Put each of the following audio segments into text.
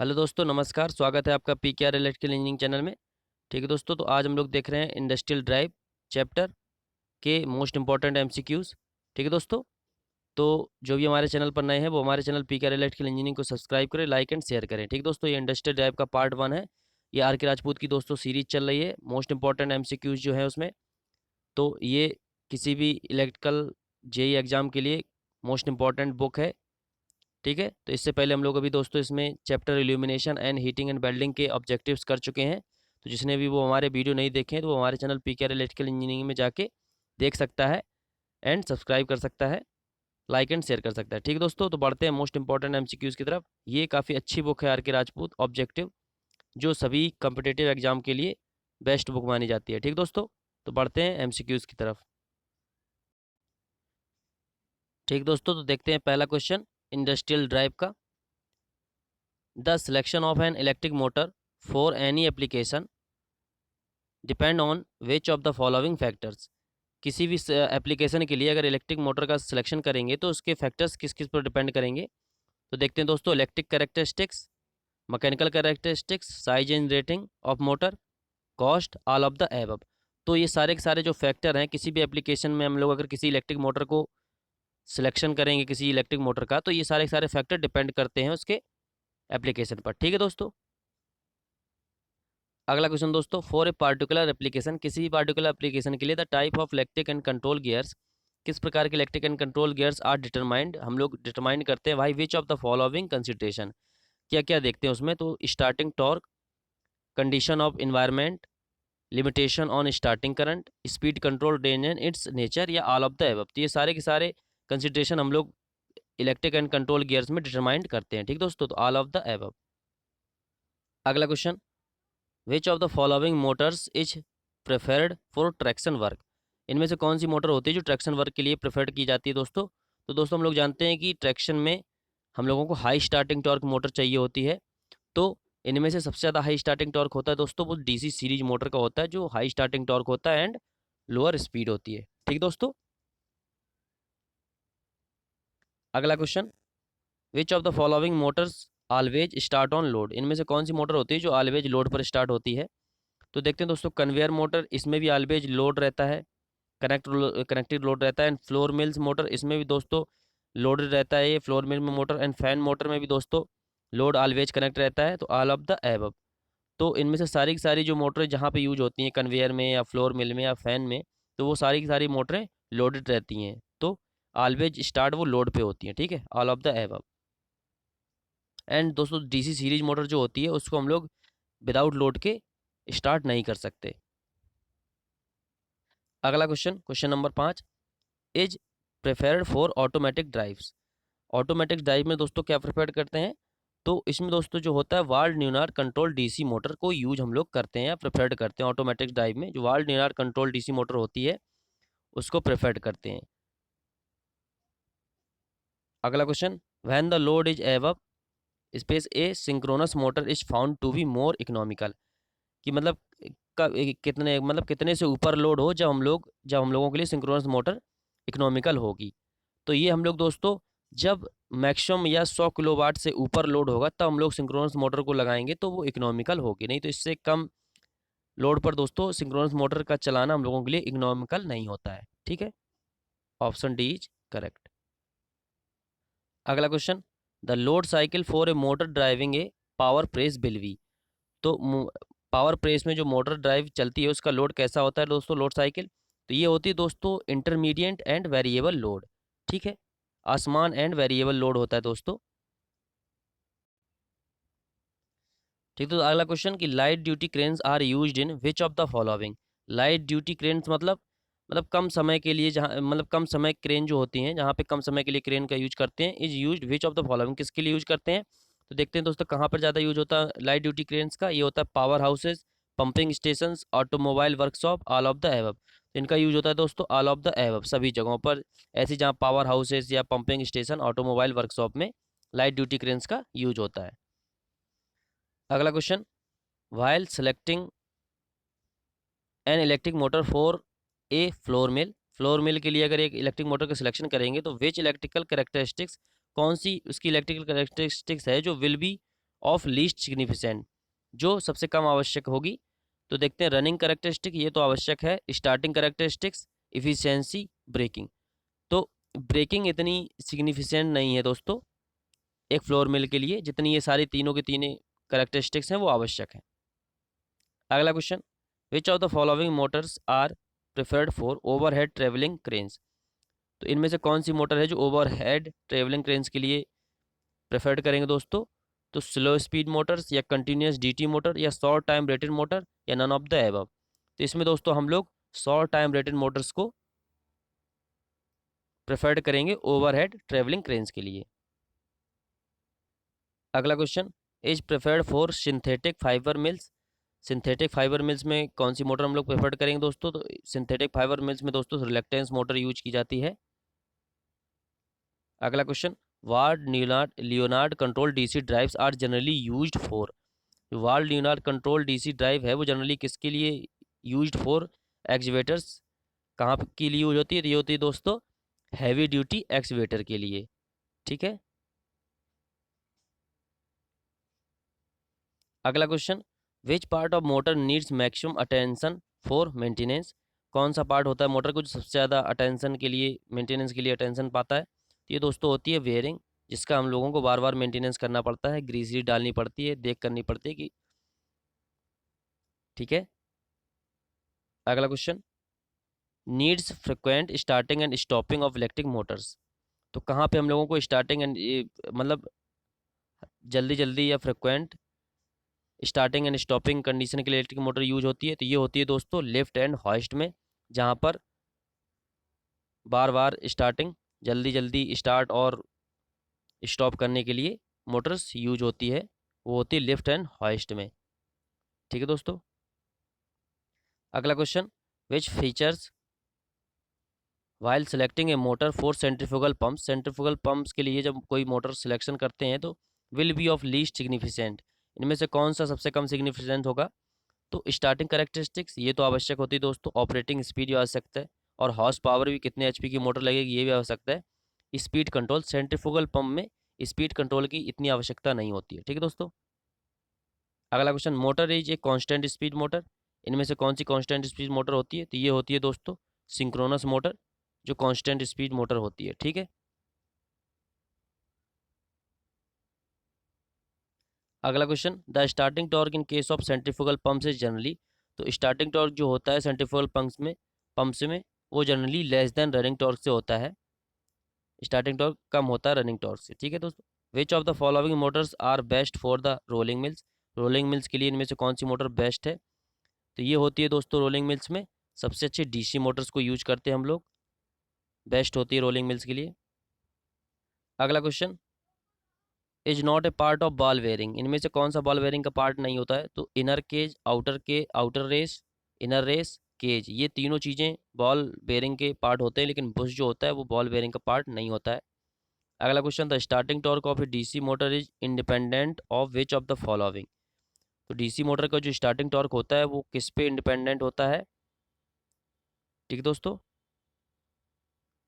Hello दोस्तों, नमस्कार। स्वागत है आपका पीकेआर इलेक्ट्रिकल इंजीनियरिंग चैनल में। ठीक है दोस्तों, तो आज हम लोग देख रहे हैं इंडस्ट्रियल ड्राइव चैप्टर के मोस्ट इंपॉर्टेंट एमसीक्यूज़। ठीक है दोस्तों, तो जो भी हमारे चैनल पर नए हैं वो हमारे चैनल पीकेआर इलेक्ट्रिकल इंजीनियरिंग को सब्सक्राइब करें, लाइक एंड शेयर करें। ठीक है दोस्तों, ये इंडस्ट्रियल ड्राइव का पार्ट 1 है। ये आर के राजपूत की दोस्तों सीरीज चल रही है, मोस्ट इंपॉर्टेंट एमसीक्यूज़ जो है उसमें। तो ये किसी भी इलेक्ट्रिकल जेई एग्ज़ाम के लिए मोस्ट इंपॉर्टेंट बुक है। ठीक है, तो इससे पहले हम लोग अभी दोस्तों इसमें chapter illumination and heating and welding के ऑब्जेक्टिव्स कर चुके हैं। तो जिसने भी वो हमारे वीडियो नहीं देखे हैं तो वो हमारे चैनल पीकेआर इलेक्ट्रिकल इंजीनियरिंग में जाके देख सकता है एंड सब्सक्राइब कर सकता है, लाइक एंड शेयर कर सकता है। ठीक है दोस्तों, तो बढ़ते हैं मोस्ट इंपॉर्टेंट एमसीक्यूज़ की तरफ। ये काफ़ी अच्छी बुक है आर के राजपूत ऑब्जेक्टिव, जो सभी कम्पिटेटिव एग्जाम के लिए बेस्ट बुक मानी जाती है। ठीक दोस्तों, तो बढ़ते हैं एमसीक्यूज़ की तरफ। ठीक दोस्तों, तो देखते हैं पहला क्वेश्चन इंडस्ट्रियल ड्राइव का। The selection of an electric motor for any application depend on which of the following factors. किसी भी एप्लीकेशन के लिए अगर इलेक्ट्रिक मोटर का सिलेक्शन करेंगे तो उसके फैक्टर्स किस किस पर डिपेंड करेंगे। तो देखते हैं दोस्तों, electric characteristics, mechanical characteristics, size and rating of motor, cost, all of the above. तो ये सारे के सारे जो फैक्टर हैं किसी भी एप्लीकेशन में हम लोग अगर किसी इलेक्ट्रिक मोटर को सिलेक्शन करेंगे किसी इलेक्ट्रिक मोटर का, तो ये सारे के सारे फैक्टर डिपेंड करते हैं उसके एप्लीकेशन पर। ठीक है दोस्तों, अगला क्वेश्चन दोस्तों, फॉर ए पार्टिकुलर एप्लीकेशन, किसी भी पार्टिकुलर एप्लीकेशन के लिए the type of electric and control gears, किस प्रकार के electric and control gears are determined, हम लोग डिटरमाइन करते हैं भाई which of the following consideration. क्या क्या देखते हैं उसमें, तो starting torque, condition of environment, limitation on starting current, speed control range and its nature, या ऑल ऑफ द एबव। तो ये सारे के सारे कंसिडरेशन हम लोग इलेक्ट्रिक एंड कंट्रोल गियर्स में डिटरमाइन करते हैं। ठीक दोस्तों, तो ऑल ऑफ द एबव। अगला question, which of the following Motors is preferred for traction work, इनमें से कौन सी मोटर होती है जो ट्रैक्शन वर्क के लिए प्रेफर्ड की जाती है दोस्तों। तो दोस्तों हम लोग जानते हैं कि ट्रैक्शन में हम लोगों को हाई स्टार्टिंग टॉर्क मोटर चाहिए होती है। तो इनमें से सबसे ज़्यादा हाई स्टार्टिंग टॉर्क होता है दोस्तों वो डीसी सीरीज मोटर का होता है, जो हाई स्टार्टिंग टॉर्क होता है एंड लोअर स्पीड होती है। ठीक दोस्तों, अगला question, which of the following Motors always start on load, इनमें से कौन सी मोटर होती है जो ऑलवेज लोड पर स्टार्ट होती है। तो देखते हैं दोस्तों, कन्वेयर मोटर, इसमें भी ऑलवेज लोड रहता है, कनेक्टेड लोड रहता है। एंड फ्लोर मिल्स मोटर, इसमें भी दोस्तों लोड रहता है ये फ्लोर मिल में मोटर। एंड फैन मोटर में भी दोस्तों लोड ऑलवेज कनेक्ट रहता है। तो ऑल ऑफ द एबव। तो इनमें से सारी की सारी जो मोटरें जहाँ पे यूज होती हैं कन्वेयर में या फ्लोर मिल में या फैन में, तो वो सारी की सारी मोटरें लोडेड रहती हैं। तो ऑलवेज स्टार्ट वो लोड पे होती हैं। ठीक है, all of the above. And दोस्तों डीसी सीरीज मोटर जो होती है उसको हम लोग विदाउट लोड के स्टार्ट नहीं कर सकते। अगला question, question number 5, is preferred for automatic drives. Automatic drive में दोस्तों क्या प्रेफर करते हैं, तो इसमें दोस्तों जो होता है walled Leonard control DC motor को यूज हम लोग करते हैं या प्रेफर्ड करते हैं। ऑटोमेटिक ड्राइव में जो Ward Leonard control DC motor होती है उसको प्रेफर्ड करते हैं। अगला question, when the load is above space a synchronous motor is found to be more economical, कि मतलब कितने से ऊपर लोड हो जब हम लोगों के लिए सिंक्रोनस मोटर इकोनॉमिकल होगी। तो ये हम लोग दोस्तों जब मैक्सिमम या 100 किलोवाट से ऊपर लोड होगा तब हम लोग सिंक्रोनस मोटर को लगाएंगे तो वो इकोनॉमिकल होगी, नहीं तो इससे कम लोड पर दोस्तों सिंक्रोनस मोटर का चलाना हम लोगों के लिए इकोनॉमिकल नहीं होता है। ठीक है, ऑप्शन डी इज करेक्ट। अगला question, the load cycle for a motor driving a power press बिल्वी। तो पावर प्रेस में जो मोटर ड्राइव चलती है उसका लोड कैसा होता है दोस्तों, लोड साइकिल। तो ये होती है दोस्तों इंटरमीडिएट एंड वेरिएबल लोड। ठीक है, आसमान एंड वेरिएबल लोड होता है दोस्तों। ठीक, तो अगला क्वेश्चन कि light duty cranes are used in which of the following. Light duty cranes मतलब कम समय के लिए जहाँ मतलब कम समय क्रेन जो होती हैं जहाँ पे कम समय के लिए क्रेन का यूज करते हैं, is used which of the following, किसके लिए यूज करते हैं। तो देखते हैं दोस्तों कहाँ पर ज़्यादा यूज होता है लाइट ड्यूटी क्रेन्स का, ये होता है power houses, pumping station, automobile workshop, all of the above. तो इनका यूज होता है दोस्तों ऑल ऑफ द एबव, सभी जगहों पर ऐसी जहाँ पावर हाउसेज या पंपिंग स्टेशन ऑटोमोबाइल वर्कशॉप में लाइट ड्यूटी क्रेन्स का यूज होता है। अगला question, while selecting an electric motor for a flour mill के लिए अगर एक इलेक्ट्रिक मोटर का सिलेक्शन करेंगे तो विच इलेक्ट्रिकल कैरेक्टरिस्टिक्स, कौन सी उसकी इलेक्ट्रिकल कैरेक्टरिस्टिक्स है जो will be of least significant, जो सबसे कम आवश्यक होगी। तो देखते हैं रनिंग कैरेक्टरिस्टिक, ये तो आवश्यक है। Starting characteristics, efficiency, braking. तो ब्रेकिंग इतनी सिग्निफिकेंट नहीं है दोस्तों एक फ्लोर मिल के लिए, जितनी ये सारी तीनों के तीनों कैरेक्टरिस्टिक्स हैं वो आवश्यक है। अगला question, which of the following motors are preferred for overhead travelling cranes. तो इनमें से कौन सी मोटर है जो ओवरहेड ट्रेवलिंग क्रेन्स के लिए प्रेफर्ड करेंगे दोस्तों। तो स्लो स्पीड मोटर्स, या कंटिन्यूस डीटी मोटर, या शॉर्ट टाइम रेटेड मोटर, या नन ऑफ द एबव। तो इसमें दोस्तों हम लोग शॉर्ट टाइम रेटेड मोटर्स को प्रेफर्ड करेंगे ओवरहेड ट्रेवलिंग क्रेन्स के लिए। अगला question, is preferred for synthetic fibre mills. Synthetic fibre mills में कौन सी मोटर हम लोग प्रेफर करेंगे दोस्तों। तो सिंथेटिक फाइबर मिल्स में दोस्तों रिलक्टेंस मोटर यूज की जाती है। अगला question, Ward Leonard control DC drives are generally used for. Ward Leonard control DC drive है वो जनरली किसके लिए यूज्ड फॉर। एक्सीवेटर्स। कहाँ के लिए यूज होती है। तो ये होती है दोस्तों हैवी ड्यूटी एक्सीवेटर के लिए। ठीक है। अगला question, which part of motor needs maximum attention for maintenance. कौन सा पार्ट होता है मोटर को जो सबसे ज़्यादा अटेंशन के लिए, मेंटेनेंस के लिए अटेंशन पाता है। तो ये दोस्तों होती है वेयरिंग, जिसका हम लोगों को बार बार मेंटेनेंस करना पड़ता है, ग्रीस डालनी पड़ती है, देख करनी पड़ती है कि। ठीक है। अगला question, needs frequent starting and stopping of electric Motors. तो कहाँ पे हम लोगों को स्टार्टिंग एंड मतलब जल्दी जल्दी या frequent starting and stopping condition के लिए इलेक्ट्रिक मोटर यूज होती है। तो ये होती है दोस्तों लिफ्ट एंड हॉइस्ट में, जहाँ पर बार बार स्टार्टिंग, जल्दी जल्दी स्टार्ट और स्टॉप करने के लिए मोटर्स यूज होती है, वो होती है लिफ्ट एंड हॉइस्ट में। ठीक है दोस्तों। अगला question, which features while selecting A motor for centrifugal pumps. Centrifugal pumps के लिए जब कोई मोटर सिलेक्शन करते हैं तो will be of least significant, इनमें से कौन सा सबसे कम सिग्निफिकेंट होगा। तो स्टार्टिंग कैरेक्टरिस्टिक्स, ये तो आवश्यक होती है दोस्तों। ऑपरेटिंग स्पीड भी आवश्यकता है, और हॉर्स पावर भी कितने एचपी की मोटर लगेगी ये भी आवश्यकता है। स्पीड कंट्रोल, सेंट्रीफ्यूगल पंप में स्पीड कंट्रोल की इतनी आवश्यकता नहीं होती है। ठीक है दोस्तों। अगला question, motor is a constant speed motor. इनमें से कौन सी कांस्टेंट स्पीड मोटर होती है। तो ये होती है दोस्तों सिंक्रोनस मोटर, जो कांस्टेंट स्पीड मोटर होती है। ठीक है। अगला question, the starting torque in case of centrifugal pumps is generally. तो स्टार्टिंग टॉर्क जो होता है सेंट्रीफ्यूगल पंप्स में वो generally less than running torque से होता है। स्टार्टिंग टॉर्क कम होता है रनिंग टॉर्क से। ठीक है दोस्तों। Which of the following motors are best for the rolling mills. Rolling mills के लिए इनमें से कौन सी मोटर बेस्ट है। तो ये होती है दोस्तों रोलिंग मिल्स में सबसे अच्छे डीसी मोटर्स को यूज करते हैं हम लोग, बेस्ट होती है रोलिंग मिल्स के लिए। अगला question, is not a part of ball bearing. इनमें से कौन सा बॉल बेयरिंग का पार्ट नहीं होता है। तो inner cage, outer race, inner race, cage, ये तीनों चीज़ें बॉल बेयरिंग के पार्ट होते हैं, लेकिन बुश जो होता है वो बॉल बेयरिंग का पार्ट नहीं होता है। अगला question, the starting torque of A DC motor is independent of which of the following. तो डीसी मोटर का जो स्टार्टिंग टॉर्क होता है वो किस पे इंडिपेंडेंट होता है। ठीक है दोस्तों।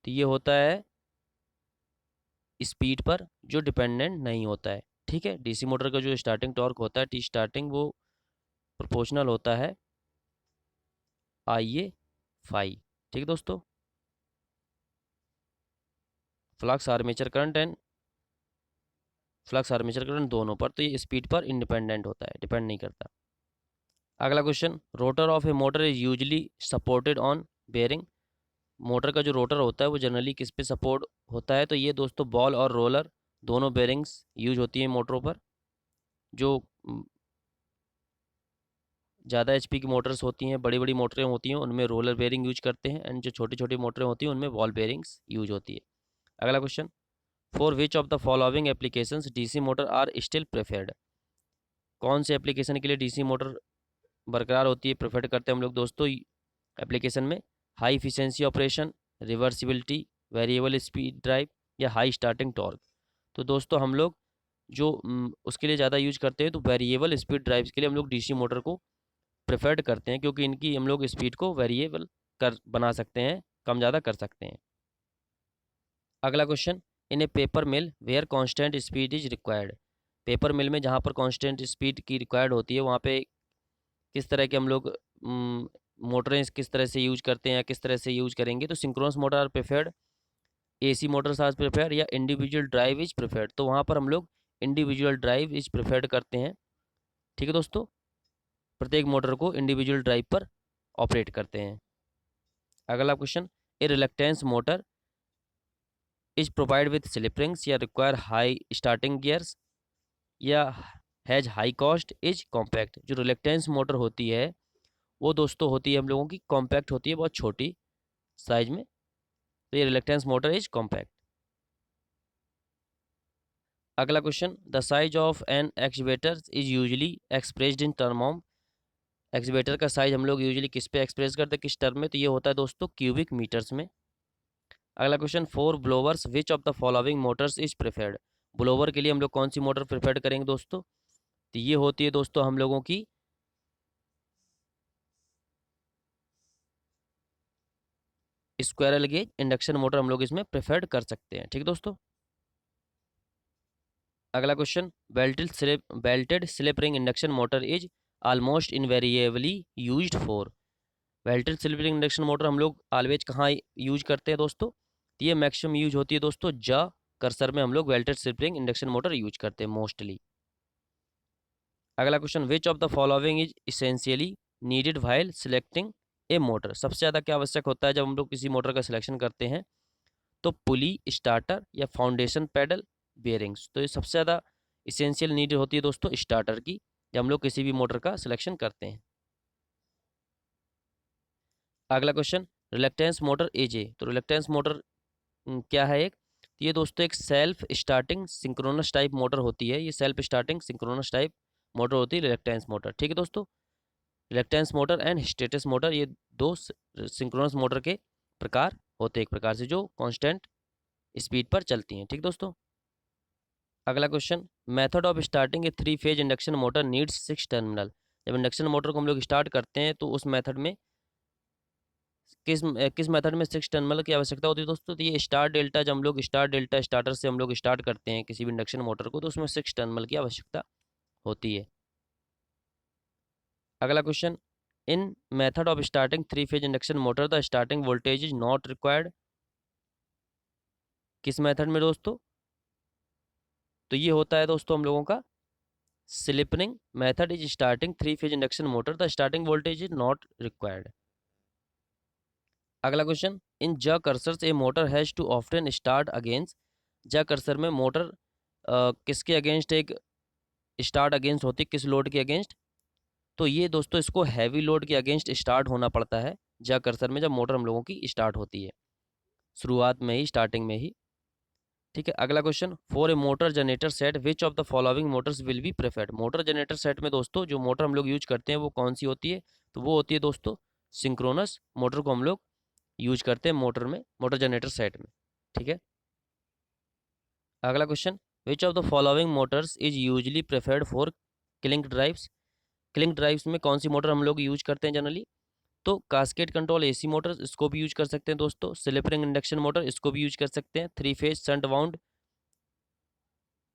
तो ये होता है स्पीड पर, जो डिपेंडेंट नहीं होता है। ठीक है। डीसी मोटर का जो स्टार्टिंग टॉर्क होता है टी स्टार्टिंग, वो प्रोपोर्शनल होता है IA फाई। ठीक है दोस्तों। Flux armature current and flux armature current दोनों पर, तो ये स्पीड पर इंडिपेंडेंट होता है, डिपेंड नहीं करता। अगला question, rotor of A motor is usually supported on bearing. Motor का जो रोटर होता है वो जनरली किस पे सपोर्ट होता है। तो ये दोस्तों बॉल और रोलर दोनों बेयरिंग्स यूज होती हैं मोटरों पर। जो ज़्यादा एचपी की मोटर्स होती हैं, बड़ी बड़ी मोटरें होती हैं, उनमें रोलर बेयरिंग यूज करते हैं, एंड जो छोटी छोटी मोटरें होती हैं उनमें बॉल बेयरिंग्स यूज होती है। अगला question, for which of the following applications DC motor are still preferred. कौन से एप्लीकेशन के लिए डीसी मोटर बरकरार होती है, प्रेफर्ड करते हैं हम लोग दोस्तों एप्लीकेशन में। High efficiency operation, reversibility, variable speed drive, या हाई स्टार्टिंग टॉर्क। तो दोस्तों हम लोग जो उसके लिए ज़्यादा यूज करते हैं, तो वेरिएबल स्पीड ड्राइव्स के लिए हम लोग डीसी मोटर को प्रेफर्ड करते हैं, क्योंकि इनकी हम लोग स्पीड को वेरिएबल कर बना सकते हैं, कम ज़्यादा कर सकते हैं। अगला question, in a paper mill where constant speed is required. Paper mill में जहाँ पर कांस्टेंट स्पीड की रिक्वायर्ड होती है वहाँ पे किस तरह के हम लोग मोटरें किस तरह से यूज करते हैं या किस तरह से यूज करेंगे। तो synchronous motor are preferred, AC motors are preferred या इंडिविजुअल ड्राइव इज प्रेफर्ड। तो वहाँ पर हम लोग इंडिविजुअल ड्राइव इज प्रेफर्ड करते हैं। ठीक है दोस्तों, प्रत्येक मोटर को इंडिविजुअल ड्राइव पर ऑपरेट करते हैं। अगला question, A reluctance motor is provide with slip rings या रिक्वायर हाई स्टार्टिंग गियर्स या has high cost is compact. जो रिलक्टेंस मोटर होती है वो दोस्तों होती है हम लोगों की कॉम्पैक्ट होती है, बहुत छोटी साइज में। तो ये रिलक्टेंस मोटर इज कॉम्पैक्ट। अगला question, the size of an excavator is usually expressed in term of. Excavator का साइज हम लोग यूजली किस पे एक्सप्रेस करते हैं, किस टर्म में? तो ये होता है दोस्तों क्यूबिक मीटर्स में। अगला question, for blowers which of the following Motors is preferred. Blower के लिए हम लोग कौन सी मोटर प्रेफर्ड करेंगे दोस्तों? तो ये होती है दोस्तों हम लोगों की स्क्वायरल गेज इंडक्शन मोटर हम लोग इसमें प्रेफर्ड कर सकते हैं। ठीक दोस्तों। अगला question, belted slip ring induction motor is almost invariably used for. Belted slip ring induction motor हम लोग ऑलवेज कहाँ यूज करते हैं दोस्तों? तो ये मैक्सिमम यूज होती है दोस्तों जा कर्सर में हम लोग belted slip ring induction motor use करते हैं मोस्टली। अगला question, which of the following is essentially needed while selecting A motor. सबसे ज़्यादा क्या आवश्यक होता है जब हम लोग किसी मोटर का सिलेक्शन करते हैं? तो पुली, स्टार्टर या फाउंडेशन पैडल, बेयरिंग्स। तो ये सबसे ज़्यादा इसेंशियल नीड होती है दोस्तों स्टार्टर की जब हम लोग किसी भी मोटर का सिलेक्शन करते हैं। अगला क्वेश्चन, रिलक्टेंस मोटर एजे। तो रिलक्टेंस मोटर क्या है? एक तो ये दोस्तों एक self starting synchronous type motor होती है। ये self starting synchronous type motor होती है रिलक्टेंस मोटर। ठीक है दोस्तों, reluctance motor and status motor ये दो सिंक्रोनस मोटर के प्रकार होते हैं एक प्रकार से, जो कांस्टेंट स्पीड पर चलती हैं। ठीक दोस्तों। अगला question, method of starting A three phase induction motor needs six terminal. जब इंडक्शन मोटर को हम लोग स्टार्ट करते हैं तो उस मेथड में किस मेथड में सिक्स टर्मिनल की आवश्यकता होती है दोस्तों? तो ये स्टार डेल्टा, जब हम लोग स्टार डेल्टा स्टार्टर से हम लोग स्टार्ट करते हैं किसी भी इंडक्शन मोटर को तो उसमें सिक्स टर्मिनल की आवश्यकता होती है। अगला question, in method of starting three phase induction motor the starting voltage is not required. किस मेथड में दोस्तों? तो ये होता है दोस्तों हम लोगों का slip ring method is starting three phase induction motor the starting voltage is not required. अगला question, in crushers a motor has to often start against. Crusher में मोटर किसके अगेंस्ट एक स्टार्ट अगेंस्ट होती है, किस load के against? तो ये दोस्तों इसको हैवी लोड के अगेंस्ट स्टार्ट होना पड़ता है ज कर्सर में, जब मोटर हम लोगों की स्टार्ट होती है शुरुआत में ही, स्टार्टिंग में ही। ठीक है। अगला question, for a motor generator set which of the following Motors will be preferred. Motor generator set में दोस्तों जो मोटर हम लोग यूज करते हैं वो कौन सी होती है? तो वो होती है दोस्तों सिंक्रोनस मोटर को हम लोग यूज करते हैं मोटर में, मोटर जनरेटर सेट में। ठीक है। अगला question, which of the following Motors is usually preferred for clink drives. Clink drives में कौन सी मोटर हम लोग यूज करते हैं जनरली? तो कास्केट कंट्रोल एसी मोटर, इसको भी यूज कर सकते हैं दोस्तों। स्लिप रिंग इंडक्शन मोटर, इसको भी यूज कर सकते हैं। Three phase shunt wound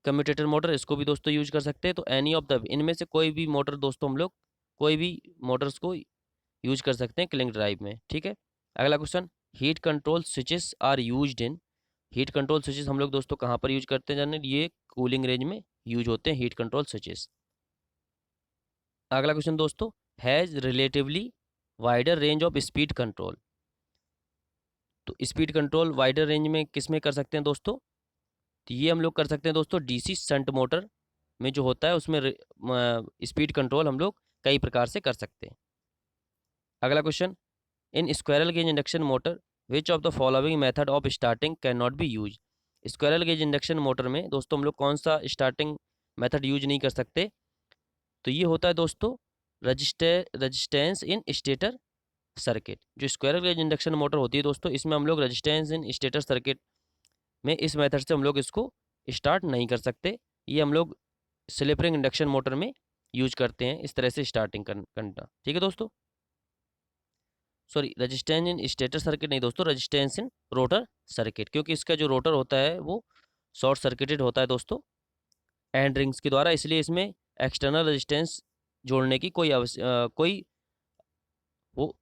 commutator motor, इसको भी दोस्तों यूज कर सकते हैं। तो एनी ऑफ द, इनमें से कोई भी मोटर दोस्तों हम लोग कोई भी मोटर्स को यूज कर सकते हैं क्लिंक ड्राइव में। ठीक है। अगला question, heat control switches are used in. Heat control switches हम लोग दोस्तों कहाँ पर यूज करते हैं जनरल? ये कूलिंग रेंज में यूज होते हैं हीट कंट्रोल स्विचेस। अगला क्वेश्चन दोस्तों, has relatively wider range of speed control. तो स्पीड कंट्रोल वाइडर रेंज में किस में कर सकते हैं दोस्तों? तो ये हम लोग कर सकते हैं दोस्तों डीसी शंट मोटर में जो होता है उसमें स्पीड कंट्रोल हम लोग कई प्रकार से कर सकते हैं। अगला question, in squirrel gauge induction motor which of the following method of starting can not be use. Squirrel gauge induction motor में दोस्तों हम लोग कौन सा स्टार्टिंग मेथड यूज नहीं कर सकते? तो ये होता है दोस्तों रजिस्टेंस इन स्टेटर सर्किट। जो स्क्वायरल गेज इंडक्शन मोटर होती है दोस्तों इसमें हम लोग रजिस्टेंस इन स्टेटर सर्किट में इस मेथड से हम लोग इसको स्टार्ट नहीं कर सकते। ये हम लोग स्लिप रिंग इंडक्शन मोटर में यूज करते हैं इस तरह से स्टार्टिंग करना। ठीक है दोस्तों। सॉरी, रजिस्टेंस इन स्टेटर सर्किट नहीं दोस्तों, रजिस्टेंस इन रोटर सर्किट, क्योंकि इसका जो रोटर होता है वो शॉर्ट सर्किटेड होता है दोस्तों एंड रिंग्स के द्वारा, इसलिए इसमें एक्सटर्नल रेजिस्टेंस जोड़ने की कोई वो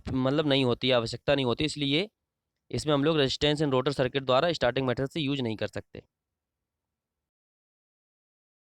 मतलब नहीं होती, आवश्यकता नहीं होती, इसलिए इसमें हम लोग रेजिस्टेंस इन रोटर सर्किट द्वारा स्टार्टिंग मेथड से यूज नहीं कर सकते।